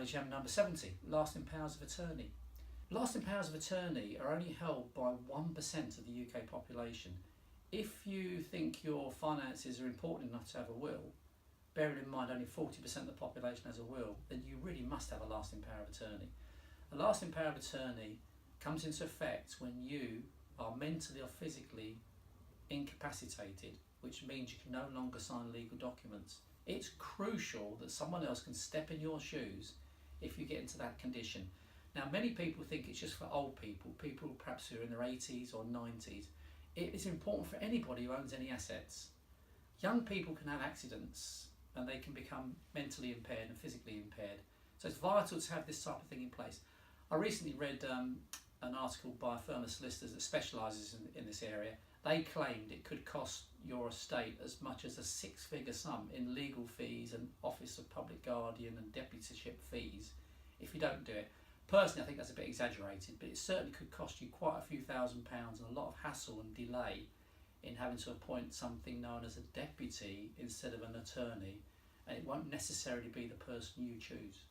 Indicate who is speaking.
Speaker 1: Gem number 70, lasting powers of attorney. Lasting powers of attorney are only held by 1% of the UK population. If you think your finances are important enough to have a will, bearing in mind only 40% of the population has a will, then you really must have a lasting power of attorney. A lasting power of attorney comes into effect when you are mentally or physically incapacitated, which means you can no longer sign legal documents. It's crucial that someone else can step in your shoes if you get into that condition. Now, many people think it's just for old people, people perhaps who are in their 80s or 90s. It is important for anybody who owns any assets. Young people can have accidents and they can become mentally impaired and physically impaired. So it's vital to have this type of thing in place. I recently read an article by a firm of solicitors that specialises in this area. They claimed it could cost your estate as much as a six-figure sum in legal fees and Office of Public Guardian and deputyship fees if you don't do it. Personally, I think that's a bit exaggerated, but it certainly could cost you quite a few £1,000s and a lot of hassle and delay in having to appoint something known as a deputy instead of an attorney, and it won't necessarily be the person you choose.